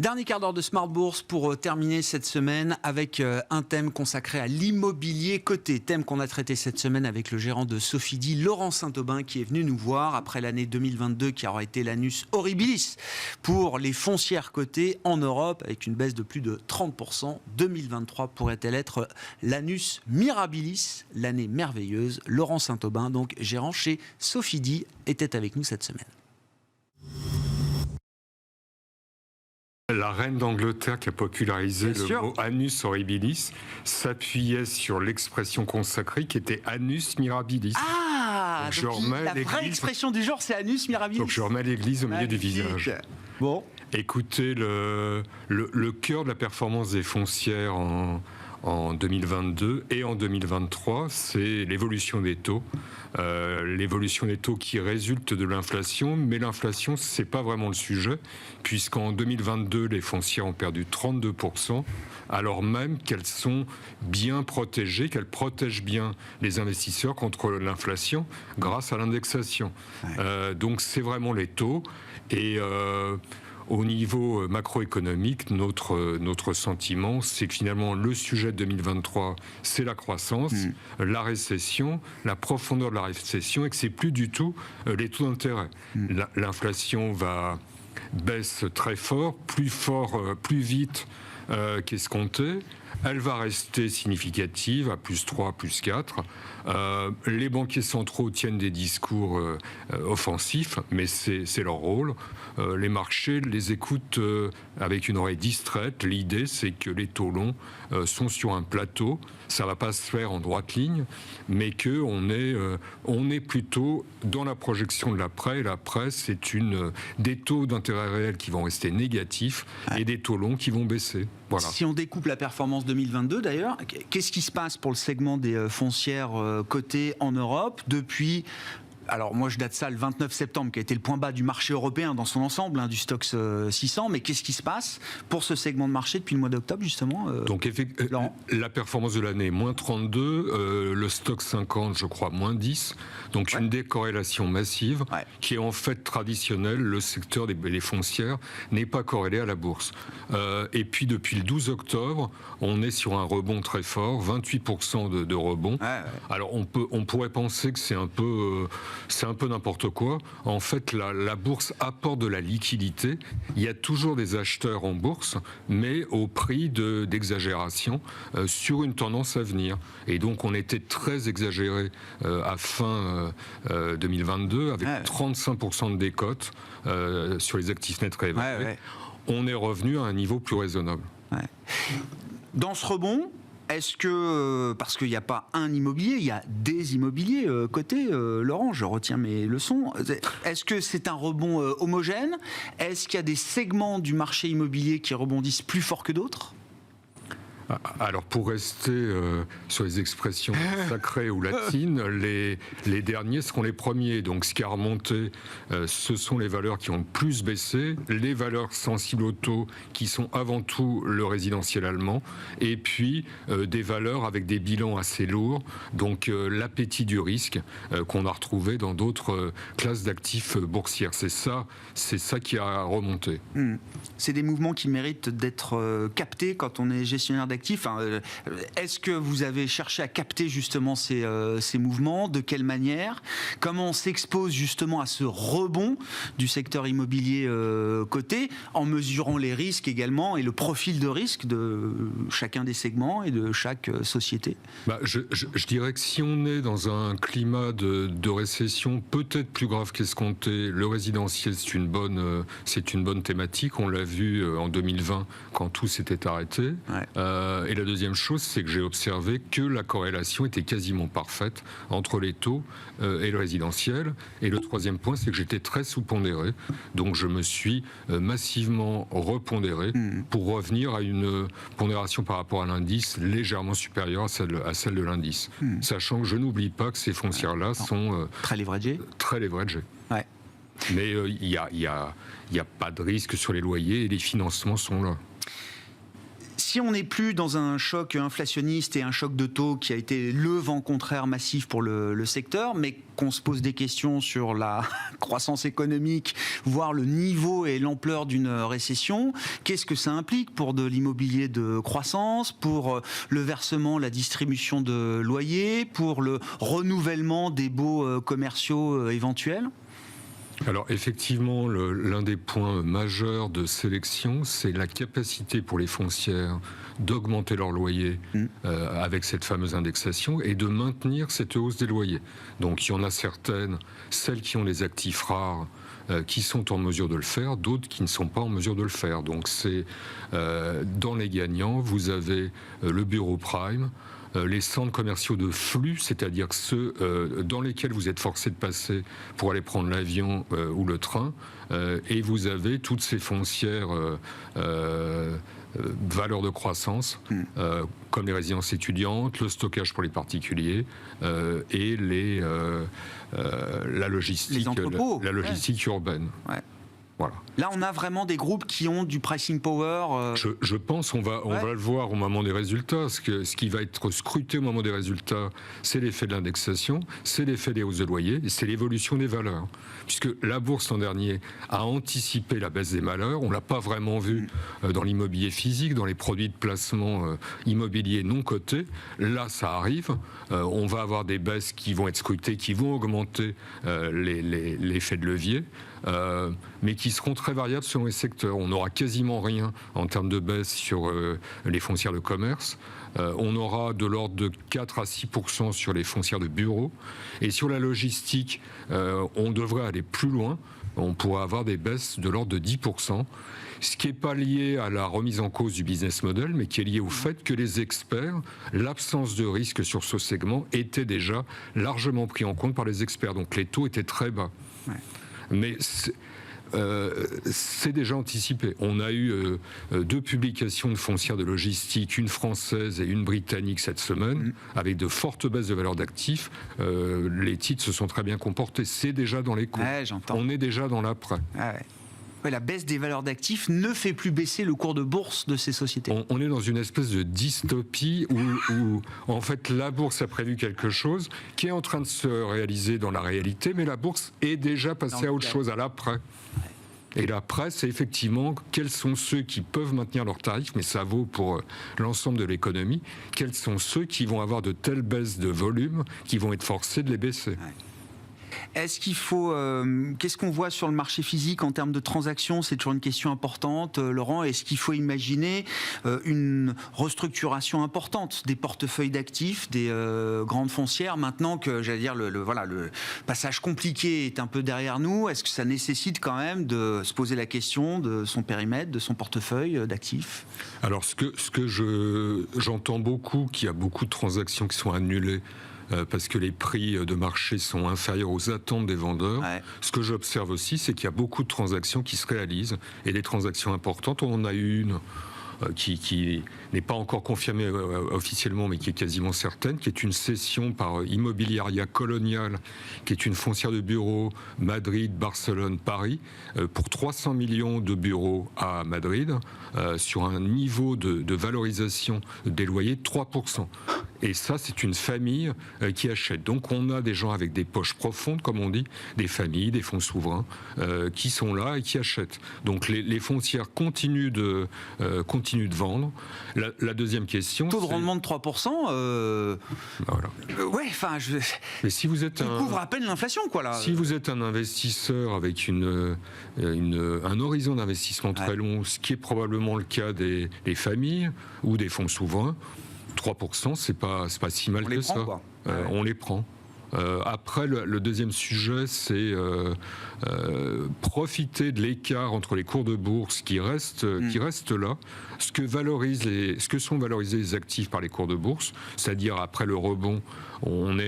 Dernier quart d'heure de Smart Bourse pour terminer cette semaine avec un thème consacré à l'immobilier coté. Thème qu'on a traité cette semaine avec le gérant de Sofidy, Laurent Saint-Aubin, qui est venu nous voir après l'année 2022 qui aura été l'annus horribilis pour les foncières cotées en Europe avec une baisse de plus de 30%. 2023 pourrait-elle être l'annus mirabilis, l'année merveilleuse? Laurent Saint-Aubin, donc gérant chez Sofidy, était avec nous cette semaine. La reine d'Angleterre qui a popularisé le mot annus horribilis s'appuyait sur l'expression consacrée qui était annus mirabilis. Ah, donc la vraie expression du jour, c'est annus mirabilis. Donc je remets l'église au milieu du visage. Bon. Écoutez, le cœur de la performance des foncières en 2022 et en 2023, c'est l'évolution des taux. L'évolution des taux qui résulte de l'inflation, mais l'inflation, c'est pas vraiment le sujet, puisqu'en 2022, les foncières ont perdu 32%, alors même qu'elles sont bien protégées, qu'elles protègent bien les investisseurs contre l'inflation grâce à l'indexation. Ouais. Donc c'est vraiment les taux. Et au niveau macroéconomique, notre sentiment, c'est que finalement, le sujet de 2023, c'est la croissance, la récession, la profondeur de la récession, et que c'est plus du tout les taux d'intérêt. L'inflation baisse très fort, plus vite qu'escompté. Elle va rester significative à plus 3, plus 4. Les banquiers centraux tiennent des discours offensifs, mais c'est leur rôle. Les marchés les écoutent avec une oreille distraite. L'idée, c'est que les taux longs sont sur un plateau. Ça ne va pas se faire en droite ligne, mais qu'on est plutôt dans la projection de l'après. Et l'après, c'est des taux d'intérêt réels qui vont rester négatifs et des taux longs qui vont baisser. Voilà. Si on découpe la performance 2022 d'ailleurs, qu'est-ce qui se passe pour le segment des foncières cotées en Europe depuis... Alors moi je date ça le 29 septembre qui a été le point bas du marché européen dans son ensemble, du Stoxx 600, mais qu'est-ce qui se passe pour ce segment de marché depuis le mois d'octobre justement Donc la performance de l'année, moins 32, le Stoxx 50 je crois moins 10, donc une décorrélation massive qui est en fait traditionnelle. Le secteur des foncières n'est pas corrélé à la bourse. Et puis depuis le 12 octobre, on est sur un rebond très fort, 28% de rebond. Alors on pourrait penser que c'est un peu n'importe quoi. En fait, la bourse apporte de la liquidité. Il y a toujours des acheteurs en bourse, mais au prix d'exagération sur une tendance à venir. Et donc, on était très exagéré à fin 2022, avec 35% de décote sur les actifs nets réévalués. On est revenu à un niveau plus raisonnable. Dans ce rebond, est-ce que, parce qu'il n'y a pas un immobilier, il y a des immobiliers cotés, Laurent, je retiens mes leçons, est-ce que c'est un rebond homogène? Est-ce qu'il y a des segments du marché immobilier qui rebondissent plus fort que d'autres? Alors pour rester sur les expressions sacrées ou latines, les derniers seront les premiers. Donc ce qui a remonté, ce sont les valeurs qui ont le plus baissé, les valeurs sensibles au taux qui sont avant tout le résidentiel allemand, et puis des valeurs avec des bilans assez lourds, donc l'appétit du risque qu'on a retrouvé dans d'autres classes d'actifs boursières. C'est ça qui a remonté. C'est des mouvements qui méritent d'être captés quand on est gestionnaire d'actifs. Est-ce que vous avez cherché à capter justement ces mouvements? De quelle manière? Comment on s'expose justement à ce rebond du secteur immobilier coté, en mesurant les risques également et le profil de risque de chacun des segments et de chaque société? Je dirais que si on est dans un climat de récession peut-être plus grave qu'escompté, le résidentiel c'est une bonne thématique. On l'a vu en 2020 quand tout s'était arrêté. Et la deuxième chose, c'est que j'ai observé que la corrélation était quasiment parfaite entre les taux et le résidentiel. Et le troisième point, c'est que j'étais très sous-pondéré. Donc je me suis massivement repondéré pour revenir à une pondération par rapport à l'indice légèrement supérieure à celle de l'indice. Sachant que je n'oublie pas que ces foncières-là sont très leveragées. Mais il n'y a pas de risque sur les loyers et les financements sont là. Si Si on n'est plus dans un choc inflationniste et un choc de taux qui a été le vent contraire massif pour le secteur, mais qu'on se pose des questions sur la croissance économique, voire le niveau et l'ampleur d'une récession, qu'est-ce que ça implique pour de l'immobilier de croissance, pour le versement, la distribution de loyers, pour le renouvellement des baux commerciaux éventuels ? Alors effectivement, l'un des points majeurs de sélection, c'est la capacité pour les foncières d'augmenter leur loyer avec cette fameuse indexation et de maintenir cette hausse des loyers. Donc il y en a certaines, celles qui ont les actifs rares, qui sont en mesure de le faire, d'autres qui ne sont pas en mesure de le faire. Donc c'est dans les gagnants, vous avez le bureau prime, les centres commerciaux de flux, c'est-à-dire ceux dans lesquels vous êtes forcé de passer pour aller prendre l'avion ou le train, et vous avez toutes ces foncières valeurs de croissance, comme les résidences étudiantes, le stockage pour les particuliers et la logistique, la logistique urbaine. Ouais. Voilà. Là, on a vraiment des groupes qui ont du pricing power. Je pense on va le voir au moment des résultats. Ce qui va être scruté au moment des résultats, c'est l'effet de l'indexation, c'est l'effet des hausses de loyer, et c'est l'évolution des valeurs. Puisque la bourse l'an dernier a anticipé la baisse des valeurs, on l'a pas vraiment vu dans l'immobilier physique, dans les produits de placement immobilier non cotés. Là, ça arrive. On va avoir des baisses qui vont être scrutées, qui vont augmenter l'effet de levier. Mais qui seront très variables selon les secteurs. On n'aura quasiment rien en termes de baisse sur les foncières de commerce. On aura de l'ordre de 4 à 6% sur les foncières de bureaux. Et sur la logistique, on devrait aller plus loin. On pourrait avoir des baisses de l'ordre de 10%. Ce qui n'est pas lié à la remise en cause du business model, mais qui est lié au fait que les experts, l'absence de risque sur ce segment était déjà largement pris en compte par les experts. Donc les taux étaient très bas. Ouais. Mais c'est déjà anticipé. On a eu 2 publications de foncières de logistique, une française et une britannique cette semaine, avec de fortes baisses de valeur d'actifs. Les titres se sont très bien comportés. C'est déjà dans les cours. Ouais, on est déjà dans l'après. Ah ouais. La baisse des valeurs d'actifs ne fait plus baisser le cours de bourse de ces sociétés. On est dans une espèce de dystopie où en fait la bourse a prévu quelque chose qui est en train de se réaliser dans la réalité, mais la bourse est déjà passée à autre chose, à l'après. Et l'après, c'est effectivement quels sont ceux qui peuvent maintenir leurs tarifs, mais ça vaut pour l'ensemble de l'économie, quels sont ceux qui vont avoir de telles baisses de volume qui vont être forcés de les baisser. Ouais. Est-ce qu'il faut... qu'est-ce qu'on voit sur le marché physique en termes de transactions ? C'est toujours une question importante, Laurent. Est-ce qu'il faut imaginer une restructuration importante des portefeuilles d'actifs, des grandes foncières, maintenant que, j'allais dire, le passage compliqué est un peu derrière nous? Est-ce que ça nécessite quand même de se poser la question de son périmètre, de son portefeuille d'actifs? Alors, ce que j'entends beaucoup, qu'il y a beaucoup de transactions qui sont annulées, parce que les prix de marché sont inférieurs aux attentes des vendeurs. Ouais. Ce que j'observe aussi, c'est qu'il y a beaucoup de transactions qui se réalisent, et des transactions importantes. On en a eu une qui n'est pas encore confirmée officiellement, mais qui est quasiment certaine, qui est une cession par Immobiliaria Colonial, qui est une foncière de bureaux Madrid, Barcelone, Paris, pour 300 millions de bureaux à Madrid, sur un niveau de valorisation des loyers de 3%. Et ça, c'est une famille qui achète. Donc on a des gens avec des poches profondes, comme on dit, des familles, des fonds souverains, qui sont là et qui achètent. Donc les foncières continuent de vendre. La deuxième question... Taux de rendement de 3%, voilà. Ouais, enfin... Mais si vous êtes couvre à peine l'inflation, quoi, là. Si vous êtes un investisseur avec un horizon d'investissement très long, ce qui est probablement le cas des familles ou des fonds souverains, 3%, c'est pas si mal que ça. On les prend. Après, le deuxième sujet, c'est profiter de l'écart entre les cours de bourse qui reste là, ce que sont valorisés les actifs par les cours de bourse, c'est-à-dire après le rebond, on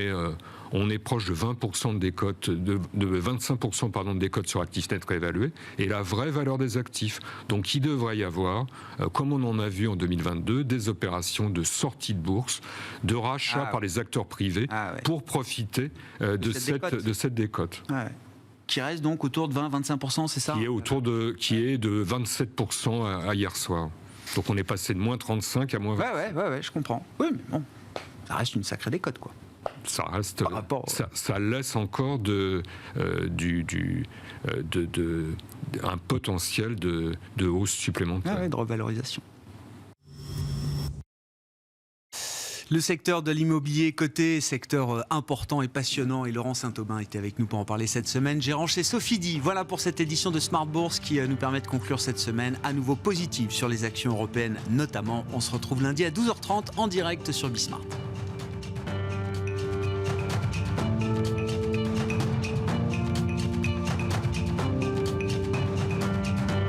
est proche de 20% de décote, de 25% pardon, de décote sur actifs nets réévalués, et la vraie valeur des actifs. Donc il devrait y avoir, comme on en a vu en 2022, des opérations de sortie de bourse, de rachat par les acteurs privés pour profiter de cette décote. Qui reste donc autour de 20-25%, c'est ça ? Qui est de 27% à hier soir. Donc on est passé de moins 35 à moins 20. Ouais, je comprends. Oui, mais bon, ça reste une sacrée décote, quoi. Ça reste, par rapport... ça laisse encore un potentiel de hausse supplémentaire. De revalorisation. Le secteur de l'immobilier coté, secteur important et passionnant. Et Laurent Saint-Aubin était avec nous pour en parler cette semaine, gérant chez Sofidy. Voilà pour cette édition de Smart Bourse qui nous permet de conclure cette semaine à nouveau positive sur les actions européennes notamment. On se retrouve lundi à 12h30 en direct sur Bismart.